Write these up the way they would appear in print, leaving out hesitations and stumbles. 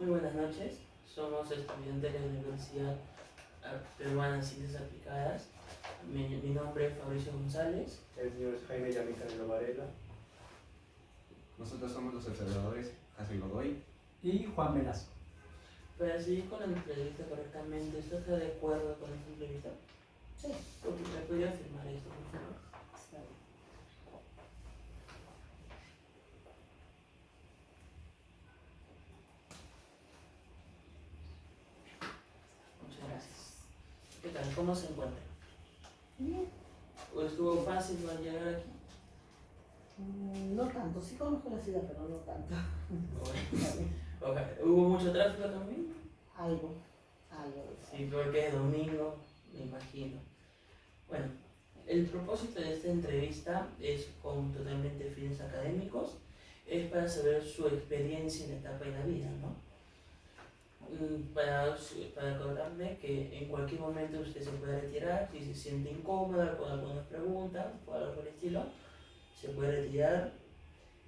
Muy buenas noches, somos estudiantes de la Universidad Peruana de Ciencias Aplicadas. Mi nombre es Fabricio González. El señor es Jaime Yamicanelo Varela. Nosotros somos los observadores Hazel Godoy y Juan Velasco. Para seguir con la entrevista correctamente, ¿usted está de acuerdo con esta entrevista? Sí. Porque me podría firmar esto, por favor. Está bien. Muchas gracias. ¿Qué tal? ¿Cómo se encuentra? Bien. ¿O estuvo fácil para llegar aquí? No tanto, sí conozco la ciudad, pero no tanto. ¿Hubo mucho tráfico también? Algo. Sí, porque es domingo, me imagino. Bueno, el propósito de esta entrevista es con totalmente fines académicos, es para saber su experiencia en la etapa de la vida, ¿no? Para acordarme que en cualquier momento usted se puede retirar, si se siente incómoda con algunas preguntas o algo por el estilo, se puede retirar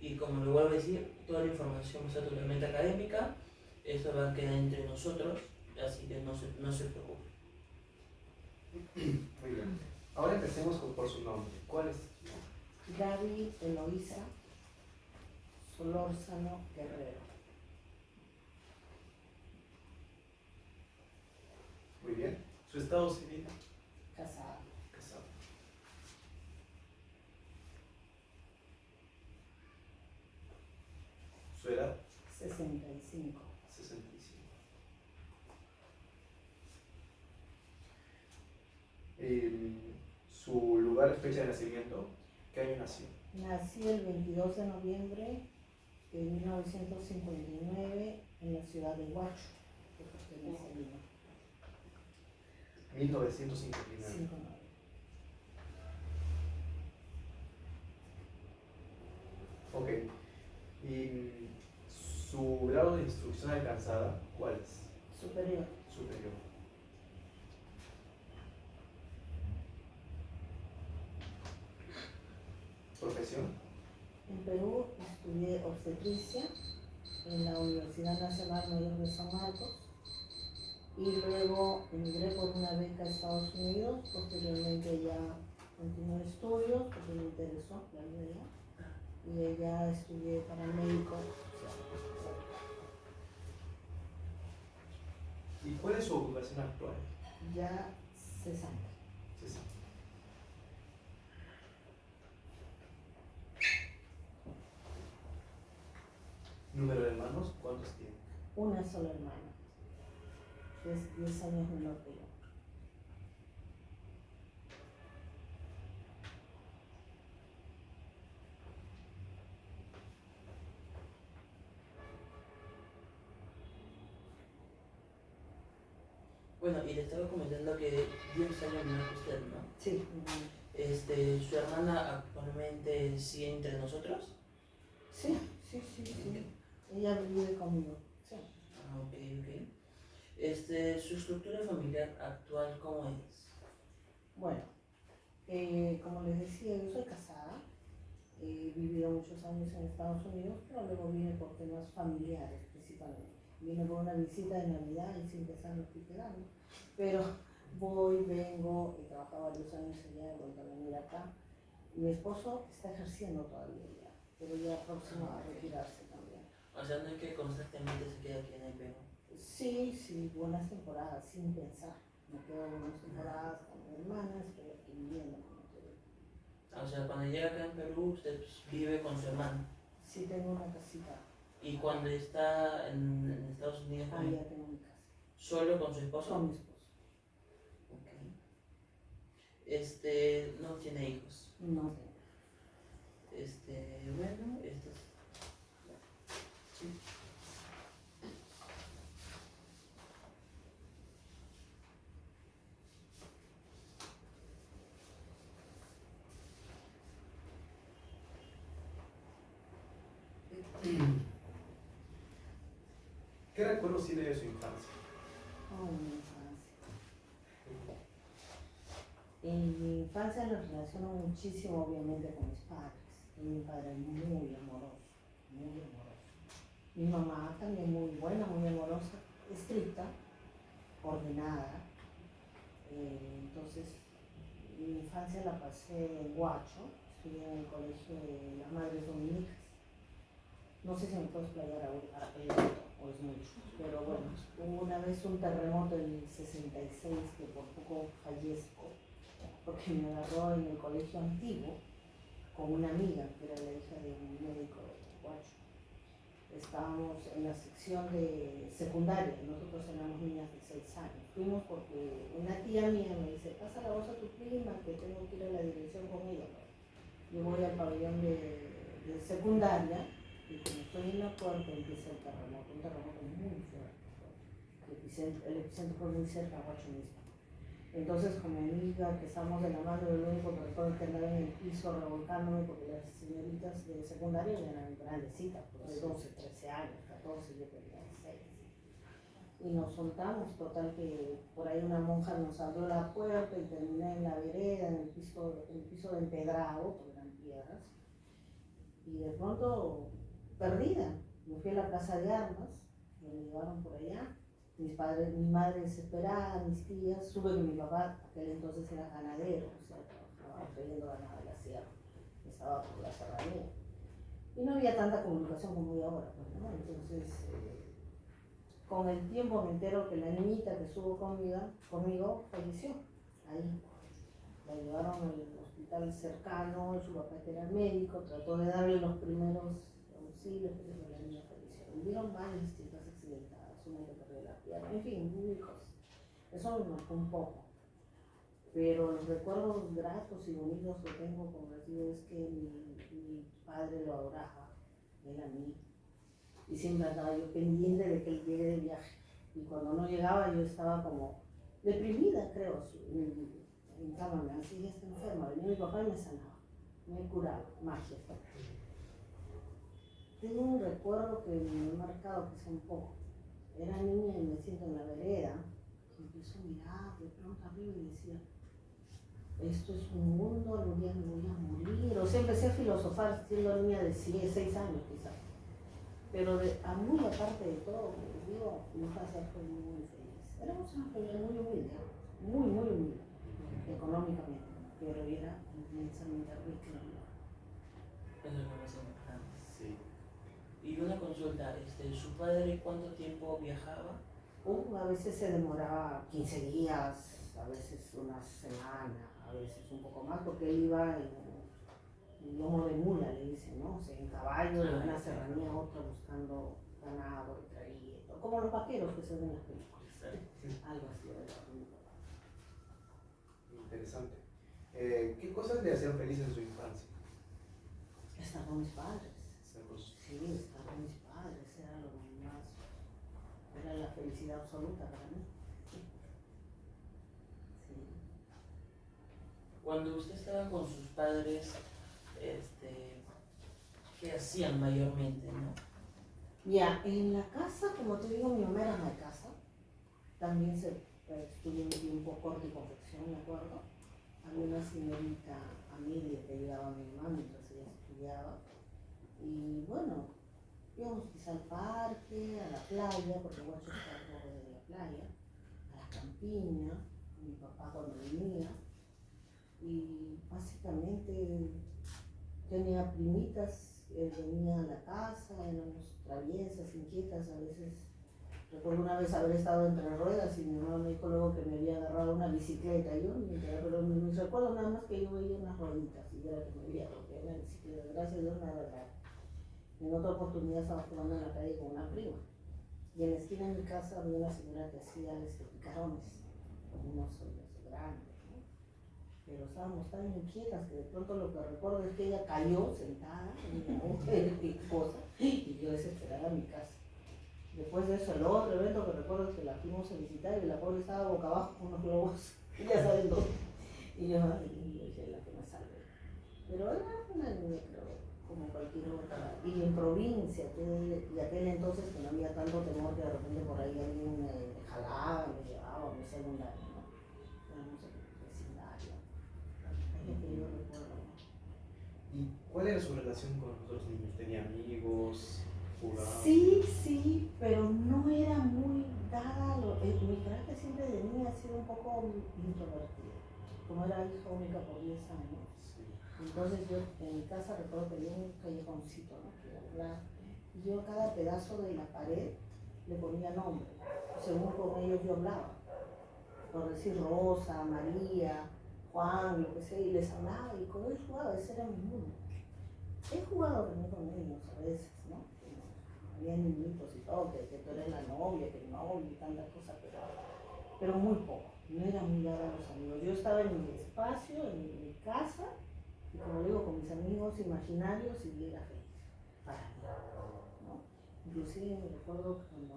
y como lo vuelvo a decir, toda la información está totalmente académica, esto va a quedar entre nosotros, así que no se preocupe. Muy bien. Ahora empecemos por su nombre. ¿Cuál es su nombre? Gaby Eloísa Solórzano Guerrero. Muy bien. ¿Su estado civil? Casada. Casado. ¿Su edad? 65. 65. ¿Su lugar, fecha de nacimiento? ¿Qué año nació? Nací el 22 de noviembre de 1959 en la ciudad de Huacho, que pertenece a Lima. 1959. 59. Ok. ¿Y su grado de instrucción alcanzada, cuál es? Superior. Superior. ¿Profesión? En Perú estudié obstetricia en la Universidad Nacional Mayor de San Marcos y luego emigré por una beca a Estados Unidos. Posteriormente ya continué estudios porque me interesó la idea y allá estudié paramédico. ¿Y cuál es su ocupación actual? Ya cesante. Sí. ¿Número de hermanos? ¿Cuántos tiene? Una sola hermana, que es 10 años menor que yo. Bueno, y le estaba comentando que 10 años menor que usted, ¿no? Sí. ¿Su hermana actualmente sigue entre nosotros? Sí. Ella vive conmigo. Sí. Ah, ok. ¿Su estructura familiar actual cómo es? Bueno, como les decía, yo soy casada, he vivido muchos años en Estados Unidos, pero luego vine por temas familiares principalmente. Vine por una visita de Navidad y sin pensar me estoy quedando. Pero voy, vengo, he trabajado varios años allá, he vuelto a venir acá. Mi esposo está ejerciendo todavía ya, pero ya próximo a retirarse también. O sea, no es que constantemente se queda aquí en el Perú. Sí, buenas temporadas, sin pensar. Me quedo buenas temporadas con mi hermana, estoy aquí viviendo con ustedes. O sea, cuando llega acá en Perú, usted vive con su hermano. Sí, tengo una casita. ¿Y cuando está en Estados Unidos? Ya tengo mi casa. ¿Solo con su esposo? Con mi esposo. Ok. ¿No tiene hijos? No tengo. Bueno, esto es... Sí. ¿Qué recuerdos tiene de su infancia? Mi infancia. En mi infancia lo relaciono muchísimo, obviamente, con mis padres. Mi padre muy amoroso, muy amoroso. Mi mamá también muy buena, muy amorosa, estricta, ordenada. Entonces, mi infancia la pasé en Huacho, estudié en el colegio de las Madres Dominicas. No sé si me puedo explayar o es mucho, pero bueno, hubo una vez un terremoto en el 66 que por poco fallezco, porque me agarró en el colegio antiguo con una amiga que era la hija de un médico de Huacho. Estábamos en la sección de secundaria, nosotros éramos niñas de 6 años. Fuimos porque una tía mía me dice, pasa la voz a tu prima que tengo que ir a la dirección con ella. Yo voy al pabellón de secundaria y como estoy en la puerta empieza el terremoto, un terremoto muy fuerte. El epicentro fue muy cerca a Huacho mismo. Entonces con mi amiga que estábamos de la mano, lo único que recuerdo que andaba en el piso revolcándome porque las señoritas de secundaria eran grandecitas, pues de 12, 13 años, 14, yo tenía 6. Y nos soltamos, total que por ahí una monja nos abrió la puerta y terminé en la vereda, en el piso de empedrado, porque eran piedras. Y de pronto, perdida, me fui a la plaza de armas, me llevaron por allá. Mi madre desesperada, mis tías, supe que mi papá, aquel entonces era ganadero, o sea, trabajaba trayendo ganado de la sierra, estaba por la serranía. Y no había tanta comunicación como hay ahora, pues, ¿no? Entonces, con el tiempo me entero que la niñita que estuvo conmigo falleció ahí. La llevaron al hospital cercano, su papá era médico, trató de darle los primeros auxilios, pero la niña falleció. Hubieron varias chicas accidentadas, una que perdió la pierna, en fin, mil cosas. Eso me marcó un poco. Pero los recuerdos gratos y bonitos que tengo con Brasil es que mi padre lo adoraba, él a mí. Y siempre andaba yo pendiente de que él llegue de viaje. Y cuando no llegaba yo estaba como deprimida, creo, en cama, me decía, ya está enferma. Venía mi papá y me sanaba, me curaba, magia. Tengo un recuerdo que me ha marcado quizá un poco. Era niña y me siento en la vereda, y empiezo a mirar de pronto arriba y decía, esto es un mundo, algún día me voy a morir. O sea, empecé a filosofar siendo niña de 6 años quizás. Pero muy aparte de todo, como les digo, mi infancia fue muy feliz. Éramos una familia muy humilde, muy humilde, económicamente, pero era inmensamente rica en amor. Eso es lo más importante. Sí. Y una consulta, ¿su padre cuánto tiempo viajaba? A veces se demoraba 15 días, a veces una semana, a veces un poco más, porque él iba en lomo de mula, le dicen, ¿no? O sea, en caballo, de una serranía a otra buscando ganado, trayecto, como los vaqueros que se ven en las películas. Algo así de verdad. Interesante. ¿Qué cosas le hacían feliz en su infancia? Estar con mis padres. Estamos- Sí, estar con mis padres era lo más, era la felicidad absoluta para mí. Sí. Cuando usted estaba con sus padres, ¿qué hacían mayormente, no? Ya, en la casa, como te digo, mi mamá era ama de casa. También estudió un tiempo corte y confección, me acuerdo. Había una señorita Amelia que ayudaba a mi mamá mientras ella estudiaba. Y bueno, íbamos quizá al parque, a la playa, porque Huacho está al borde de la playa, a la campiña, con mi papá cuando venía. Y básicamente tenía primitas, venía a la casa, éramos traviesas, inquietas, a veces. Recuerdo una vez haber estado entre ruedas y mi mamá me dijo luego que me había agarrado una bicicleta. Yo ni enteré, pero mis recuerdos nada más que yo veía unas rueditas y era que me veía porque era una bicicleta. Gracias a Dios nada grave. En otra oportunidad estaba jugando en la calle con una prima. Y en la esquina de mi casa había una señora que hacía picarones, con unos ollos grandes, ¿no? Pero estábamos tan inquietas que de pronto lo que recuerdo es que ella cayó sentada en una cosa y yo desesperada en mi casa. Después de eso, el otro evento que recuerdo es que la fuimos a visitar y la pobre estaba boca abajo con unos globos, ya saben dónde. Y yo dije, la que me salve. Pero era una niña, creo, como cualquier otra. Y en provincia, y aquel entonces que no había tanto temor que de repente por ahí alguien me jalaba, me llevaba, me hacía un daño, ¿no? Éramos en vecindario. Es lo que yo recuerdo. ¿Y cuál era su relación con los otros niños? ¿Tenía amigos? jugaba. Sí, pero no era muy dada. Mi carácter siempre de niña ha sido un poco introvertido. Como era hija única por 10 años. Sí. Entonces yo en mi casa recuerdo que había un callejoncito, ¿no? Y yo a cada pedazo de la pared le ponía nombre. Según con ellos yo hablaba. Por decir Rosa, María, Juan, lo que sea, y les hablaba y con ellos jugaba, ese era mi mundo. He jugado también con ellos a veces, ¿no? Había niñitos y todo, que tú eres la novia, que el novio y tantas cosas, pero muy poco. No era muy dada a los amigos. Yo estaba en mi espacio, en mi casa, y como digo, con mis amigos imaginarios y era feliz. Para mí, ¿no? Inclusive me recuerdo que cuando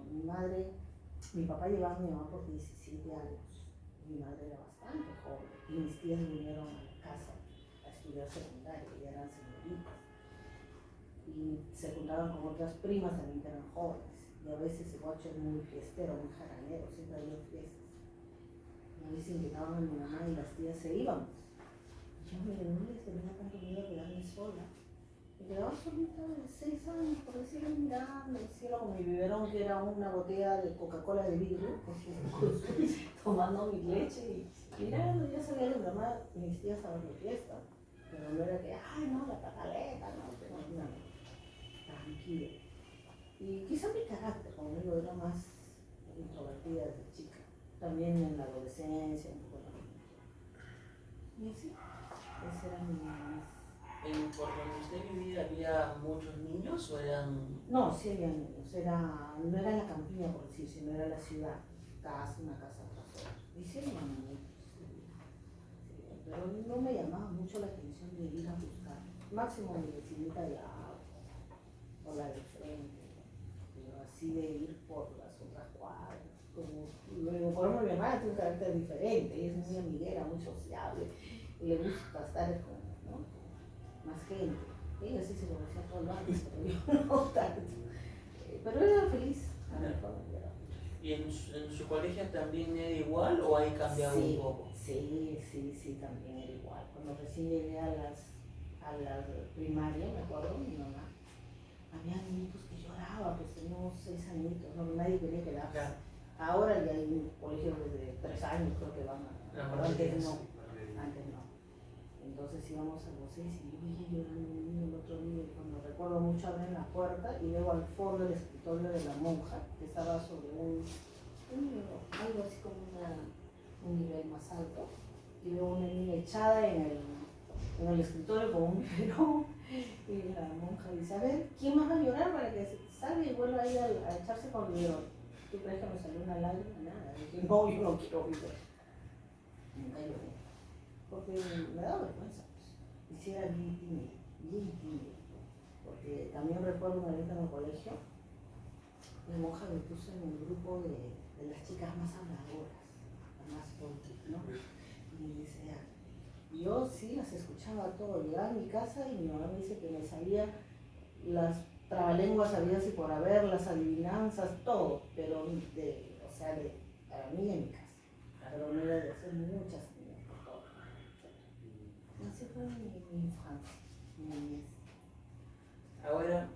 mi papá llevaba a mi mamá por 17 años. Mi madre era bastante joven y mis tías vinieron a la casa a estudiar secundaria, ya eran señoritas. Y se juntaban con otras primas también que eran jóvenes. Y a veces el guacho es muy fiestero, muy jaranero, siempre había fiestas. Una vez invitaban a mi mamá y las tías se iban. Yo no les tenía tanto miedo de quedarme sola. Me quedaba solita de 6 años, por decirlo, mirando el cielo con mi biberón, que era una botella de Coca-Cola de vidrio, tomando mi leche y mirando. Ya sabía que mi mamá y mis tías estaban de fiesta, pero no era que, ay, no, la pataleta, no, tranquilo. Y quizá mi carácter, como digo, era más introvertida desde chica, también en la adolescencia, un poco también. Y así, ese era mi... ¿Por donde usted vivía había muchos niños o eran...? No, sí había niños, no era la campiña por decir, sino era la ciudad, una casa tras otra. Y sí eran niños, sí, pero no me llamaba mucho la atención de ir a buscar, máximo mi vecinita de lado, o la de frente, pero así de ir por las otras cuadras. Como, luego, por ejemplo, mi hermana tiene un carácter diferente, ella es muy amiguera, muy sociable, y le gusta estar con, ¿no? Más gente. Ella sí se conocía todo el barrio, pero yo no tanto. Pero era feliz. ¿Y en su colegio también era igual o ahí cambiaba un poco? Sí, también era igual. Cuando recién llegué a la primaria, me acuerdo, mi mamá, había niños que lloraban, pues teníamos 6 añitos, no, nadie quería quedarse. Claro. Ahora ya hay un colegio desde 3 años, creo que van a... Antes no. Entonces íbamos a los 6 y yo veía llorando un niño, el otro día, y cuando recuerdo mucho abren la puerta y veo al fondo el escritorio de la monja, que estaba sobre algo así como un nivel más alto, y veo una niña echada en el escritorio con un biberón, y la monja dice, a ver, ¿quién más va a llorar para que salga y vuelva a ir a echarse con el biberón? ¿Tú crees que me salió una lágrima? Nada, dije, no, yo no quiero biberón. Nunca lloré. Porque me daba vergüenza, pues. Y sí era bien tímido. Porque también recuerdo una vez en el colegio, la monja me puso en el grupo de las chicas más habladoras, las más tontas, ¿no? Y me decía, yo sí las escuchaba todo, llegaba a mi casa y mi mamá me dice que me sabía las trabalenguas habidas y por haber, las adivinanzas, todo, pero para mí en mi casa, pero no era de hacer muchas. Así fue mi infancia, mi niñez. Ahora,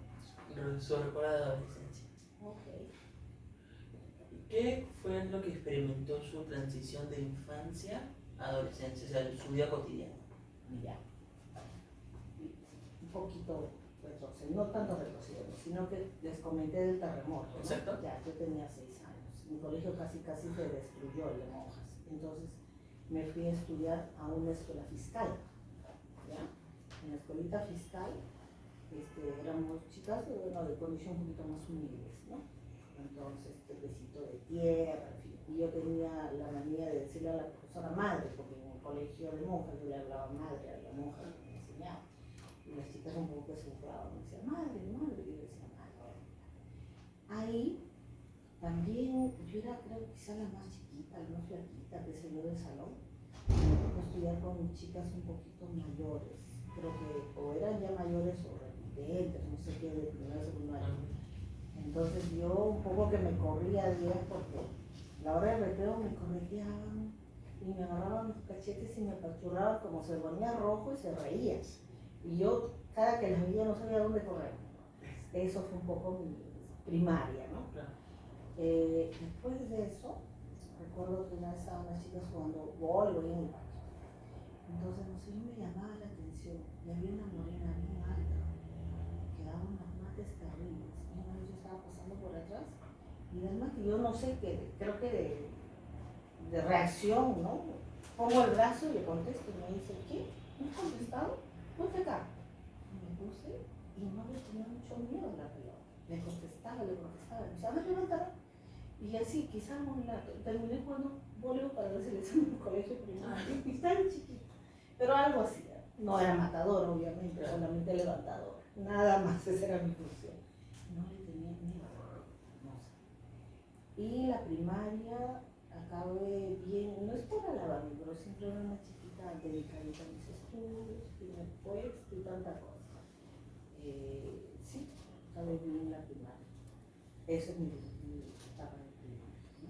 su recuerdo de adolescencia. Okay. ¿Qué fue lo que experimentó su transición de infancia a adolescencia, o sea, su vida cotidiana? Ya. Un poquito retrocedo, no tanto retrocedo, sino que les comenté del terremoto, ¿no? Exacto. Ya, yo tenía 6 años. Mi colegio casi se destruyó, el de monjas. Entonces me fui a estudiar a una escuela fiscal. ¿Ya? En la escuelita fiscal éramos chicas de condición un poquito más humildes, ¿no? Entonces, besito de tierra, en fin. Y yo tenía la manía de decirle a la profesora madre, porque en el colegio de monjas yo le hablaba madre a la monja que me enseñaba. Y las chicas un poco se burlaban, me decían madre, y yo decía madre. Ahí también yo era, creo, quizá la más chiquita, la más flaquita, que se dio del salón. Me tocó estudiar con chicas un poquito mayores, creo que o eran ya mayores o repitentes, no sé qué, de primera secundaria. Entonces yo un poco que me corría a días porque a la hora del recreo me correteaban y me agarraban los cachetes y me apachurraban como se ponía rojo y se reía. Y yo cada que las veía no sabía dónde correr. eso fue un poco mi primaria, ¿no? Claro. Después de eso, recuerdo que una vez estaban las chicas jugando voleibol en el parque. Entonces, no sé, me llamaba la atención y había una morena bien alta que daba unos mates terribles. Y una vez yo estaba pasando por atrás y además que yo no sé, creo que de reacción, ¿no? Pongo el brazo y le contesto y me dice, ¿qué? ¿No has contestado? Ponte acá. Y me puse y no le tenía mucho miedo a la pelota. Le contestaba. Me decía, a ver, levántala. Y así, quizás terminé jugando voleibol para la selección del colegio primario. Y tan chiquita. Pero algo así. No era matador, obviamente, solamente levantador. Nada más, esa era mi función. No le tenía miedo. No sé. Y la primaria acabé bien, no es por alabarme, pero siempre era una chiquita dedicadita a mis estudios, primer puesto y tanta cosa. Sí, acabé bien la primaria. Esa es mi etapa de primaria, ¿no?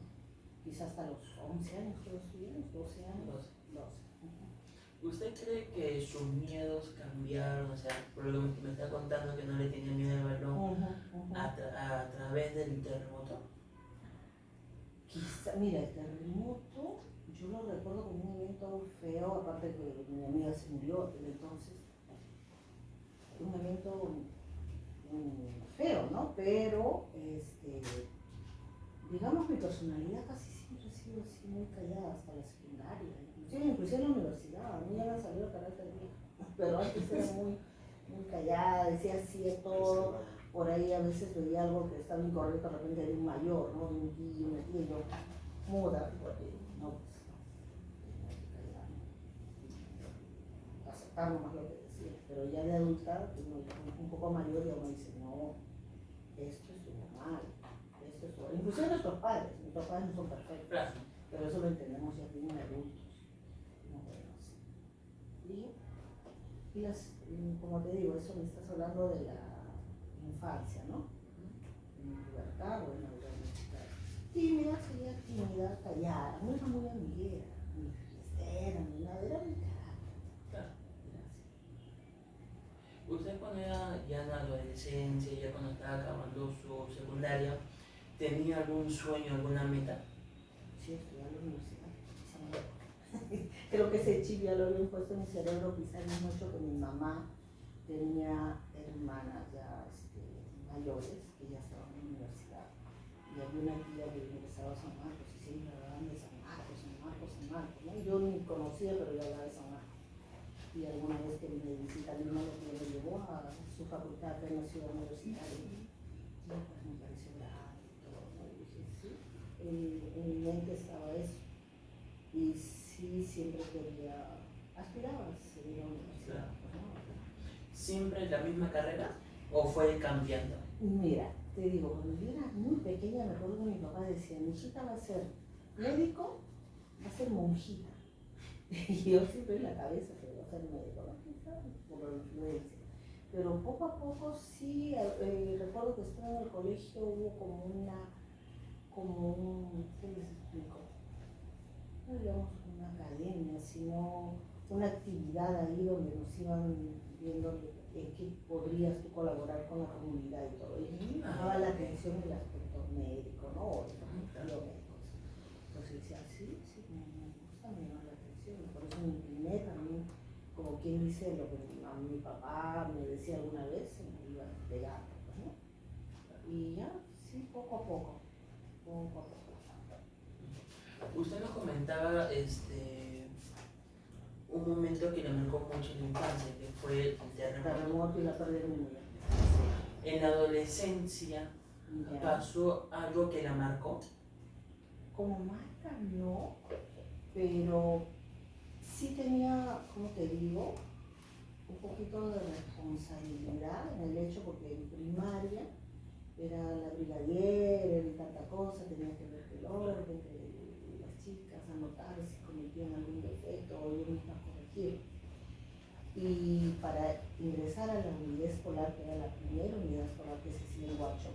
Quizás hasta los 11 años que estudiamos, 12 años, 12. ¿Usted cree que sus miedos cambiaron? O sea, por lo que me está contando que no le tenía miedo al balón a través del terremoto. Quizá, mira, el terremoto, yo lo recuerdo como un evento feo, aparte de que mi amiga se murió, entonces, un evento feo, ¿no? Pero, digamos, mi personalidad casi siempre ha sido así muy callada hasta la secundaria, inclusive en la universidad, a mí ya me ha salido carácter viejo, pero antes era muy, muy callada, decía así de todo. Por ahí a veces veía algo que estaba incorrecto, de repente de un mayor, ¿no? De un tío, una tía, y yo, muda, porque no, pues, aceptar nomás lo que decía. Pero ya de adulta, un poco mayor, ya uno dice, no, esto estuvo mal, esto estuvo. Inclusive nuestros padres no son perfectos, Claro. pero eso lo entendemos ya bien adultos. No podemos. Como te digo, eso me estás hablando de la infancia, ¿no? En libertad o en la universidad. Tímida, sería tímida, callada, no era muy amiguera, ni fiestera, ni nada, era mi carácter. Claro. ¿Usted cuando era ya en la adolescencia, ya cuando estaba acabando su secundaria, tenía algún sueño, alguna meta? Sí, estudié en la universidad. Creo que ese chip ya lo habían puesto en mi cerebro, quizás no mucho que mi mamá tenía hermanas ya mayores que ya estaban en la universidad. Y había una tía que ingresaba a San Marcos y siempre hablaban de San Marcos, ¿no? Yo ni conocía, pero ya hablaba de San Marcos. Y alguna vez que me visita mi hermano que me llevó a su facultad en la ciudad universitaria, y pues me pareció grande y todo, ¿no? Y dije, sí, en mi mente estaba eso. Y sí, siempre aspiraba a seguir a la universidad. Claro. ¿Siempre la misma carrera o fue cambiando? Mira, te digo, cuando yo era muy pequeña, me acuerdo que mi papá decía, mi hijita va a ser médico, va a ser monjita. Y yo siempre en la cabeza que iba a ser médico, ¿no? Quizás por la influencia. Pero poco a poco sí, recuerdo que estaba en el colegio, hubo ¿qué les explico? No digamos una academia, sino una actividad ahí donde nos iban viendo en qué podrías tú colaborar con la comunidad y todo. Y me llamaba la atención el aspecto médico, ¿no? O biomédicos. Entonces decía, sí, me gusta, me llama la atención. Por eso me incliné también, como quien dice, lo que a mi papá me decía alguna vez, se me iba pegando, ¿no? Y ya, sí, poco a poco. Usted nos comentaba un momento que le marcó mucho en la infancia, que fue el terremoto. Y la pérdida de mi mujer. En la adolescencia, ¿pasó algo que la marcó? Como marca no, pero sí tenía, como te digo, un poquito de responsabilidad en el hecho, porque en primaria era la brigadier y tanta cosa, tenía que ver el orden de las chicas, anotar si cometían algún defecto o yo misma corregir. Y para ingresar a la unidad escolar, que era la primera unidad escolar que se hacía en Huacho,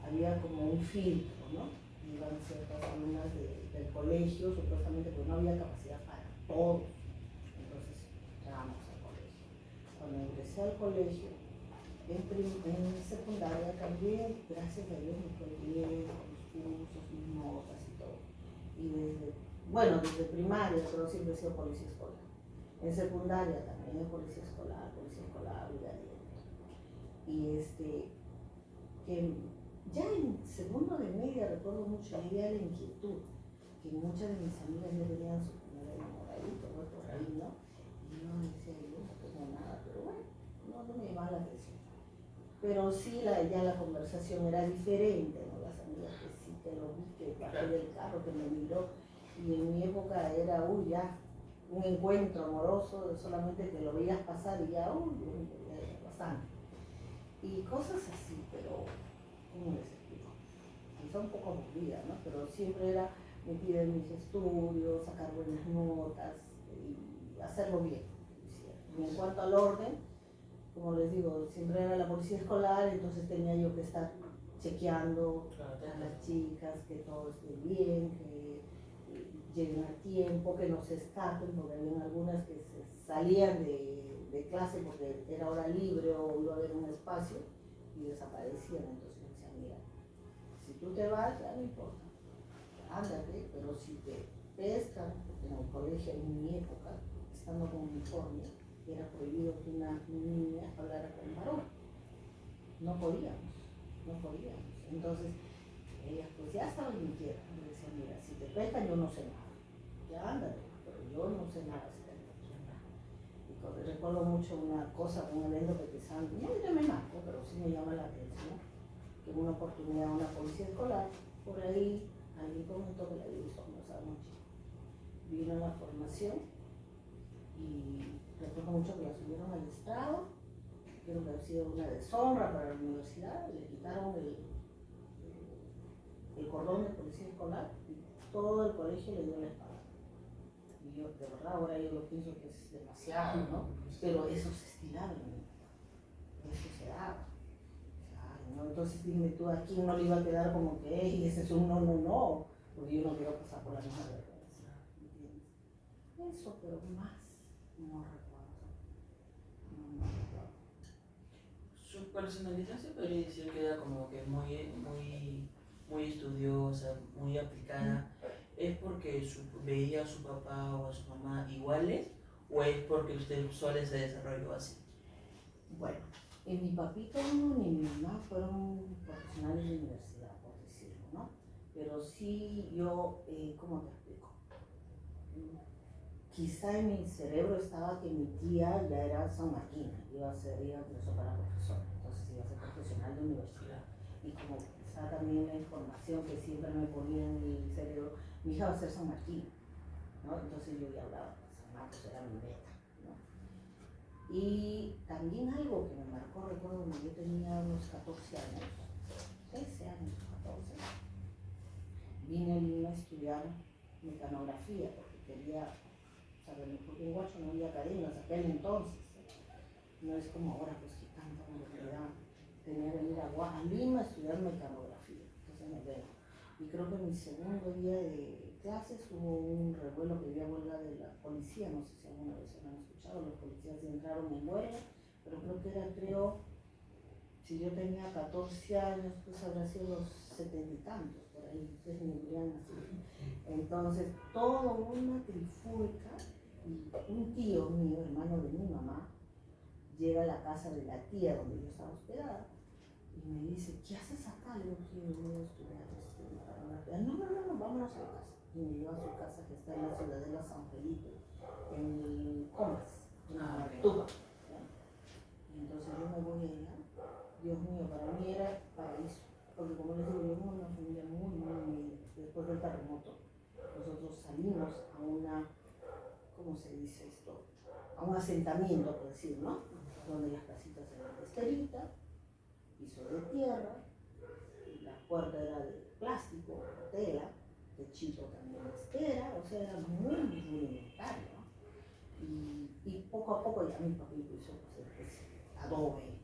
había como un filtro, ¿no? Iban ciertas alumnas del colegio, supuestamente porque no había capacidad para todos. Entonces, entramos al colegio. Cuando ingresé al colegio, En secundaria también, gracias a Dios, me fue bien, con los cursos, mis notas y todo. Y desde primaria, pero siempre he sido policía escolar. En secundaria también, policía escolar, brigadier. Y que ya en segundo de media recuerdo mucho, había la inquietud, que muchas de mis amigas ya tenían su primer enamoradito, ¿no? Por ahí, ¿no? Y yo decía, yo no tengo nada, pero bueno, no me llamaba la atención. Pero sí, ya la conversación era diferente, ¿no? Las amigas que sí, que lo vi, que bajé del carro, que me miró, y en mi época era, ya, un encuentro amoroso, solamente que lo veías pasar y ya, ya bastante. Y cosas así, pero, ¿cómo les explico? Quizá un poco aburrida, ¿no? Pero siempre era metida en mis estudios, sacar buenas notas y hacerlo bien. Y en cuanto al orden, como les digo, siempre era la policía escolar, entonces tenía yo que estar chequeando a las chicas que todo esté bien, que lleguen a tiempo, que no se escapen, porque había algunas que se salían de clase porque era hora libre o iba a haber un espacio y desaparecían. Entonces me decían, mira, si tú te vas, ya no importa, ándate, pero si te pescan, porque en el colegio en mi época, estando con uniforme, era prohibido que una niña hablara con varón. No podíamos. Entonces, ellas pues ya estaban inquietas. Me decían, mira, si te pescan yo no sé nada. Ya ándate, pero yo no sé nada si te pescan. Y recuerdo mucho una cosa, un evento que quizás, no me marco, pero sí me llama la atención, que en una oportunidad una policía escolar, por ahí, alguien comentó que la había visto almorzar mucho. Vino a la formación y recuerdo mucho que la subieron al estrado, creo que ha sido una deshonra para la universidad, le quitaron el cordón de policía escolar y todo el colegio le dio la espalda. Y yo, de verdad, ahora yo lo pienso que es demasiado, ¿no? Pero eso se estilaba, ¿no? Eso se daba. ¿No? Entonces dime tú, aquí uno le iba a quedar como que, hey, ese es un no, porque yo no quiero pasar por la misma vergüenza, ¿entiendes? Eso, pero más no recuerdo. No recuerdo. Su personalidad se podría decir que era como que muy estudiosa, muy aplicada. ¿Es porque veía a su papá o a su mamá iguales o es porque usted solo se desarrolló así? Bueno, mi papito ni mi mamá fueron profesionales de universidad, por decirlo, ¿no? Pero sí yo, ¿cómo te explico? Quizá en mi cerebro estaba que mi tía ya era sanmarquina, iba a ingresó para profesor, entonces iba a ser profesional de universidad. Y como quizá también la información que siempre me ponía en mi cerebro, mi hija va a ser sanmarquina, ¿no? Entonces yo ya hablaba, San Marcos era mi meta, ¿no? Y también algo que me marcó, recuerdo cuando yo tenía unos 14 años, 13 años, 14, vine a Lima a estudiar mecanografía porque quería saber, porque en Huacho no había academias aquel entonces, no es como ahora pues que tanta modernidad. Tenía que venir a Lima a estudiar mecanografía, entonces me vengo. Y creo que en mi segundo día de clases hubo un revuelo que había huelga de la policía, no sé si alguna vez lo han escuchado, los policías entraron en huelga, pero creo, si yo tenía 14 años, pues habrá sido los 70 y tantos, por ahí, ustedes me dirían así. Entonces, toda una trifulca, y un tío mío, hermano de mi mamá, llega a la casa de la tía donde yo estaba hospedada, y me dice, ¿qué haces acá? Le digo, sí, yo voy a estudiar no, vámonos a la casa. Y me lleva a su casa que está en la ciudadela San Felipe, en el Comas, en la Tuba. Y entonces yo me voy allá. Dios mío, para mí era paraíso, porque como les digo, yo tengo una familia muy humilde. Después del terremoto, nosotros salimos a una, ¿cómo se dice esto? A un asentamiento, por decir, ¿no? Donde las casitas eran de esterita, piso de tierra, la puerta era de plástico, tela, techito también de estera, o sea, era muy rudimentario, ¿no? Y poco a poco ya mi papito hizo pues, adobe,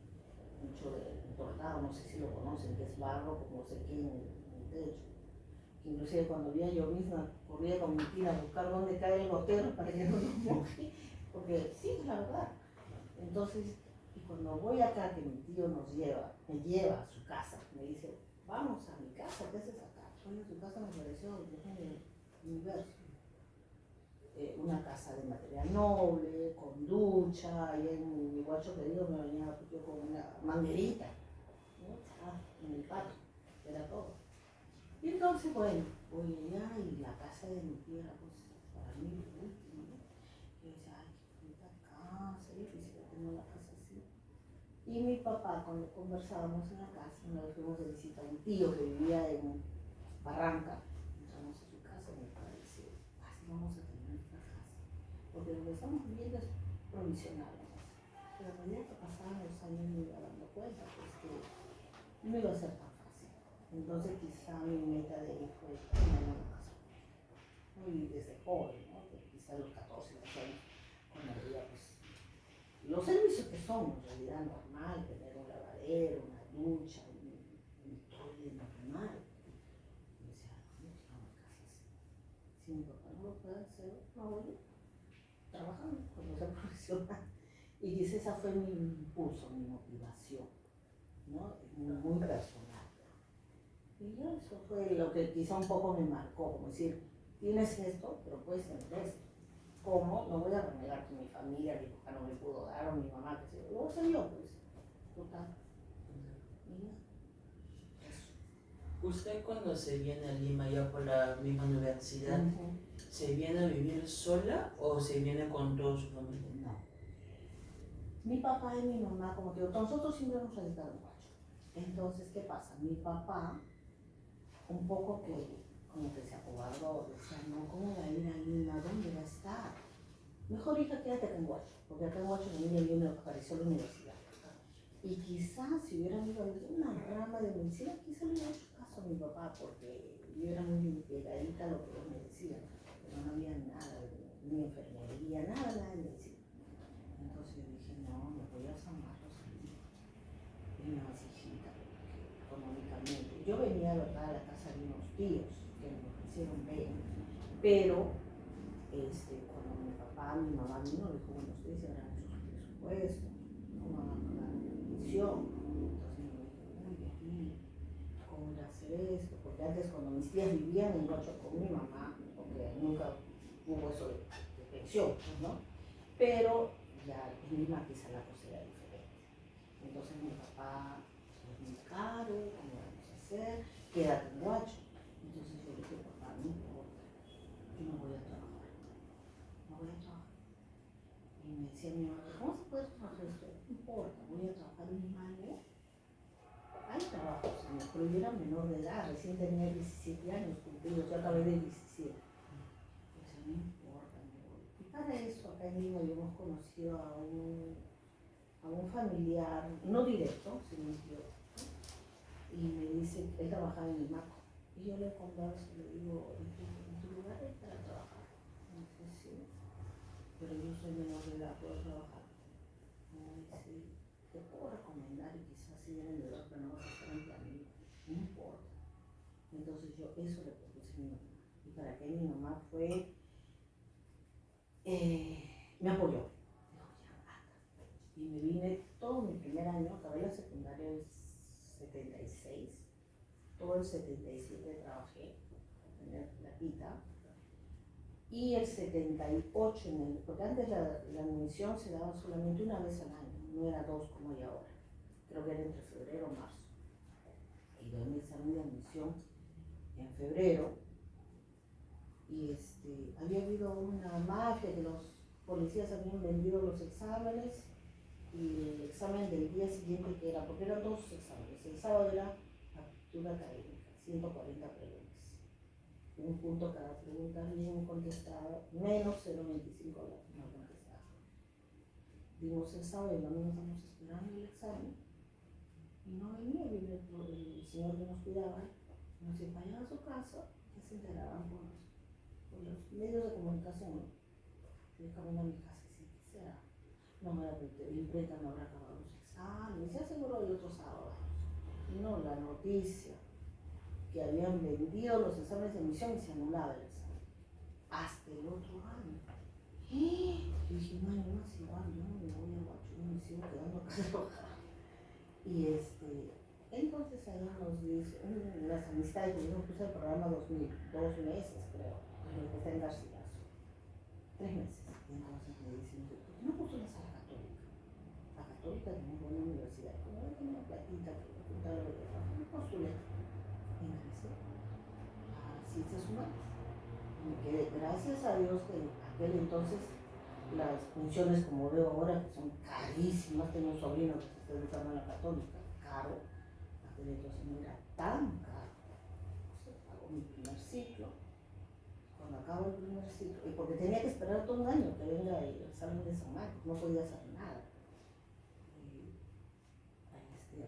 mucho de entornado, no sé si lo conocen, que es barro como se queda en el techo. Inclusive cuando había llovizna, corría con mi tía a buscar dónde cae el gotero para que no nos moje, porque sí, es la verdad. Entonces, y cuando voy acá, que mi tío me lleva a su casa, me dice, vamos a mi casa, ¿qué haces acá? Oye, tu casa me pareció el universo. Una casa de material noble, con ducha, y en mi guacho querido me bañaba yo con una manguerita, ¿no? En el patio, era todo. Y entonces, bueno, voy allá y la casa de mi tía era pues para mí lo último, ¿no? Yo decía, ay, qué bonita casa, yo quisiera tener una casa así. Y mi papá, cuando conversábamos en la casa, una vez fuimos de visita a un tío que vivía en Barranca, entramos a su casa y mi padre decía, así vamos a tener nuestra casa, porque lo que estamos viviendo es provisional, ¿no? Pero a medida que pasaban los años me iba dando cuenta pues, que no iba a ser tan fácil. Entonces quizá mi meta de ahí fue tener una casa. Y desde joven, ¿no? Quizá a los 14, 15 años, cuando había pues, los servicios que son en realidad normal, tener un lavadero, una ducha, un toile normal. Y decía, no quiero una casa así. Si mi papá no lo puede hacer, no voy trabajando cuando sea profesional. Y quizá esa fue mi impulso, mi motivación, ¿no? Muy personal. Y ya eso fue lo que quizá un poco me marcó, como decir, tienes esto, pero puedes tener esto. ¿Cómo? No voy a renegar que mi familia, mi papá no me pudo dar, o mi mamá, que se lo voy a hacer yo, pues. Total. Y ya. Eso. ¿Usted cuando se viene a Lima ya por la misma universidad, se viene a vivir sola o se viene con toda su familia? No. Mi papá y mi mamá, como que nosotros siempre hemos radicado en Huacho. Entonces, ¿qué pasa? Mi papá, un poco que, como que se acobardó, decía, no, ¿cómo va a ir a Lima? ¿Dónde va a estar? Mejor hija, quédate acá en Huacho, porque acá en Huacho mi niña vino, apareció la universidad. Y quizás si hubiera ido a una rama de medicina, quizás le hubiera hecho caso a mi papá, porque yo era muy pegadita a lo que él me decía, pero no había nada, ni enfermería, nada de medicina. Entonces yo dije, no, me voy a San Marcos a Lima. Y una hijita, económicamente. Yo venía, ¿verdad?, a la casa de unos tíos que me ofrecieron bien, pero cuando mi papá, mi mamá vino, dijo, bueno, ustedes ya harán sus presupuestos, no van a pagar pensión. Entonces yo dije, uy, aquí, ¿cómo voy a hacer esto? Porque antes cuando mis tías vivían en Rocho con mi mamá, porque nunca hubo eso de pensión, ¿no? Pero ya en Lima quizá la cosa era diferente. Entonces mi papá, es muy caro, ¿cómo vamos a hacer? Quédate en Huacho. Entonces yo le dije, papá, no importa, yo no voy a trabajar. No voy a trabajar. Y me decía mi mamá, ¿cómo se puede trabajar esto? No importa, voy a trabajar un año. Hay trabajo, señor, pero yo era menor de edad, recién tenía 17 años cumplidos, yo acabé de 17. O sea, no importa, me voy. Y para eso, acá en Lima, hemos conocido a un familiar, no directo, sino un tío, ¿no? Y me dice, él trabajaba en el MACO. Y yo le converso, le digo, ¿en tu lugar es para trabajar? Me dice, sí, pero yo soy menor de edad, ¿puedo trabajar? Me dice, te puedo recomendar y quizás si vienen de edad, pero no vas a estar en planilla. No importa. Entonces yo eso le propuse a mi mamá. Y para que mi mamá fue, me apoyó. Dijo, ya, anda. Y me vine todo mi primer año, acabé la secundaria en 76, todo el 77 trabajé, tener platita. Y el 78, porque antes la admisión se daba solamente una vez al año, no era dos como hay ahora. Creo que era entre febrero o marzo. Y doy mi examen de admisión en febrero. Y había habido una mafia que los policías habían vendido los exámenes y el examen del día siguiente que era, porque eran dos exámenes. El sábado era aptitud académica, 140 preguntas. Un punto cada pregunta bien contestada, menos 0,25 la no contestada. Dimos el sábado y el domingo estamos esperando el examen y no venía, vino el señor que nos cuidaba, nos decía, vayan a su casa, que se enteraban por los medios de comunicación. Yo camino a mi casa y decía, ¿qué será? No me la imprenta no habrá acabado los exámenes, ya seguro el otro sábado. Y no, la noticia que habían vendido los exámenes de admisión y se anulaba el examen hasta el otro año. Yo dije, no hay más igual, no, me voy a Huachún, me sigo quedando acá de Loja. Y entonces ahí nos dice, las amistades, yo puse el programa 2000, 2 meses creo, empecé en Garcilaso, 3 meses. Y entonces me dicen, ¿por qué no postulas a la Católica? La Católica es una buena universidad, como yo tenía platita, que me postulé, ingresé a Ciencias Humanas. Me quedé, gracias a Dios que en aquel entonces las pensiones, como veo ahora, que son carísimas. Tengo un sobrino que se está educando en la Católica, caro. Aquel entonces no era tan caro. Entonces hago mi primer ciclo. Cuando acabo el primer ciclo, y porque tenía que esperar todo un año que venga el examen de San Marcos, no podía hacer nada.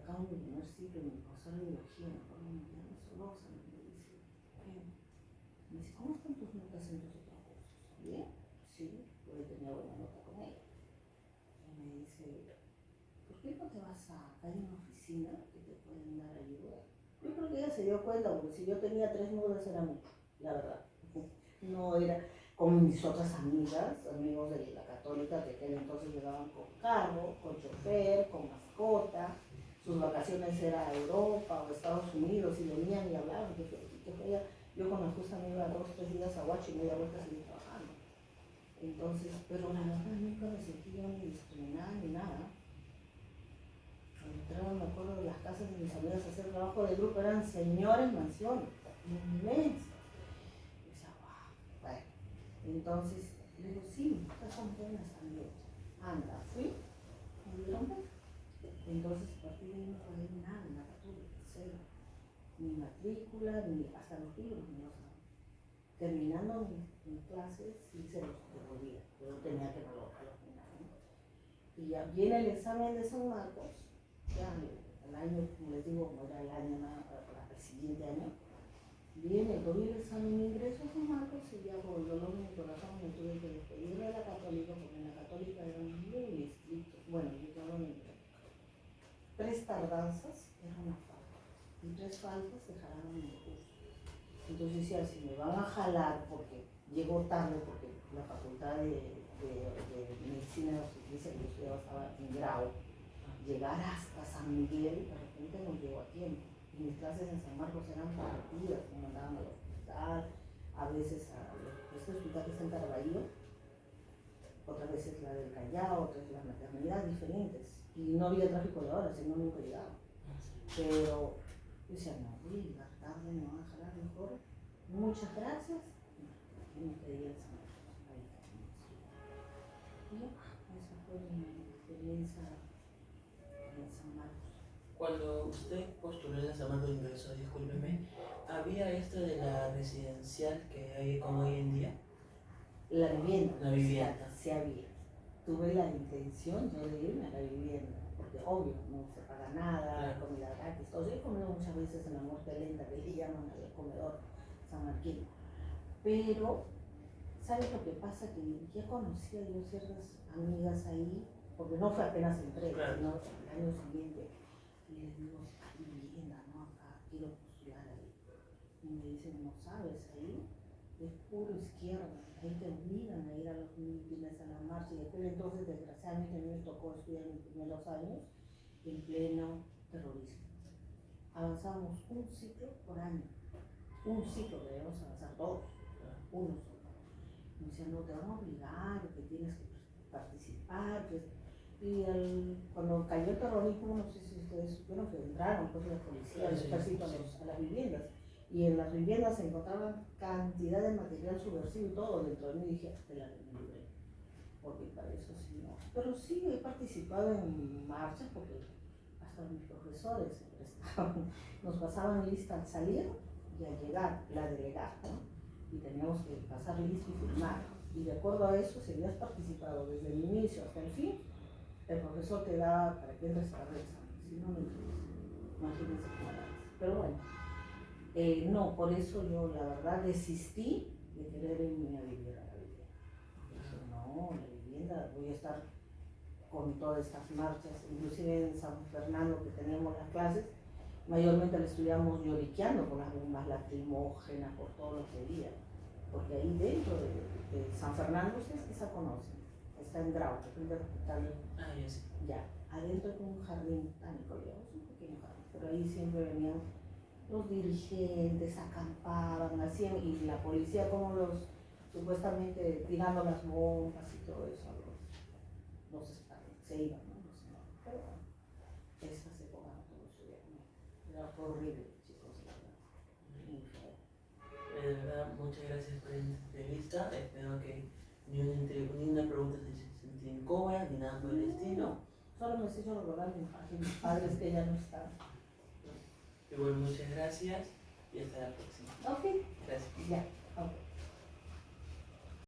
Acabo mi primer ciclo y mi profesor de biología, me acuerdo muy bien, Solosa, me dice, ¿cómo están tus notas en tus otros cursos? ¿Bien? Sí, yo tenía buena nota con ella. Y me dice, ¿por qué no te vas a, hay una oficina que te pueden dar ayuda? Yo creo que ella se dio cuenta, porque si yo tenía 3 nudos era mucho, la verdad. No era con mis otras amigas, amigos de la Católica, que aquel entonces llegaban con carro, con chofer, con mascota. Sus vacaciones era a Europa o Estados Unidos y venían y hablaban que yo con la justa me iba 2 o 3 días a Huacho y media vuelta a seguir trabajando. Entonces, pero la verdad nunca me sentí yo ni discriminada ni nada. Cuando entraba, me acuerdo de las casas de mis amigas a hacer trabajo de grupo, eran señores mansiones, inmensas. Y decía, wow, bueno. Entonces, le digo, sí, estas son buenas también. Anda, fui, me dieron beca. Entonces, a partir de ahí no pagué nada en la Católica, cero. Ni matrícula, ni hasta los libros, ni los daban. Terminando mis clases, sí se los devolvía. Yo tenía que colocarlos en la, ¿no? Y ya viene el examen de San Marcos, ya el año, como les digo, no era el año, para el siguiente año. Viene, doy el examen de ingreso a San Marcos y ya por el dolor de mi corazón me tuve que despedir de la Católica, porque en la Católica eran muy estrictos. Bueno, yo estaba en 3 tardanzas era una falta y 3 faltas te jalaban el curso. Entonces decía, si me van a jalar porque llego tarde, porque la facultad de medicina de obstetricia que yo estudiaba estaba en Grau, llegar hasta San Miguel, de repente no llego a tiempo. Y mis clases en San Marcos eran partidas, me mandaban al hospital, a veces a este hospital que está en Caraballo, otras veces la del Callao, otras la maternidad, diferentes. Y no había tráfico de horas, si no nunca llegaba. Pero yo decía, no, voy a llegar tarde, me van a jalar mejor. Muchas gracias. Y me pedí el San Marcos. Ahí y ya, esa fue mi experiencia en San Marcos. Cuando usted postuló en San Marcos de ingreso, discúlpeme, ¿había esto de la residencial que hay como hoy en día? La vivienda. La vivienda. Sí había. Tuve la intención yo de irme a la vivienda, porque obvio, no se paga nada, Claro. comida gratis, todo. Yo he comido muchas veces en la muerte lenta, que le llaman al comedor sanmarquino. Pero, ¿sabes lo que pasa? Que ya conocía yo ciertas amigas ahí, porque no fue apenas entré, Claro. sino el año siguiente. Y les digo, hay vivienda, ¿no? Acá quiero postular ahí. Y me dicen, ¿no sabes? Ahí es puro izquierda. Ahí te obligan a ir a los mítines, a la marcha, y aquel entonces desgraciadamente a mí me tocó estudiar mis primeros años en pleno terrorismo. Avanzábamos un ciclo por año, un ciclo, debemos avanzar todos, uno solo. Me decían, no, te van a obligar, que tienes que participar, y cuando cayó el terrorismo, no sé si ustedes supieron que entraron pues la policía, el ejército a las viviendas. Y en las viviendas se encontraban cantidad de material subversivo y todo dentro de mí. Dije, te la libré, porque para eso sí no. Pero sí he participado en marchas, porque hasta mis profesores se prestaban, nos pasaban lista al salir y al llegar, la delegada, ¿no? Y teníamos que pasar lista y firmar. Y de acuerdo a eso, si habías participado desde el inicio hasta el fin, el profesor te daba para que entres a la examen. Si no, no entres. Imagínense cómo era. Pero bueno. No, por eso yo la verdad desistí de querer irme a vivir a la vivienda. Dije, no, la vivienda, voy a estar con todas estas marchas, inclusive en San Fernando que teníamos las clases, mayormente la estudiamos lloriqueando con las bombas lacrimógenas, por todo lo que había. porque ahí dentro de San Fernando ustedes quizá conocen, está en Grau, está bien, Ah, ya sé. ya, adentro hay un jardín botánico, digamos, un pequeño jardín, pero ahí siempre venían los dirigentes, acampaban, hacían, y la policía como los, supuestamente tirando las bombas y todo eso, se iban, ¿no? No sé, pero bueno, esas épocas no todo se veía, era horrible, chicos, la verdad, muy feo. De verdad, muchas gracias por esta entrevista. Espero que ni una pregunta se sentí incómoda ni nada por el estilo. Solo me has hecho recordar a mis padres que ya no están. Igual, muchas gracias y hasta la próxima. Ok, Gracias. ya, ok.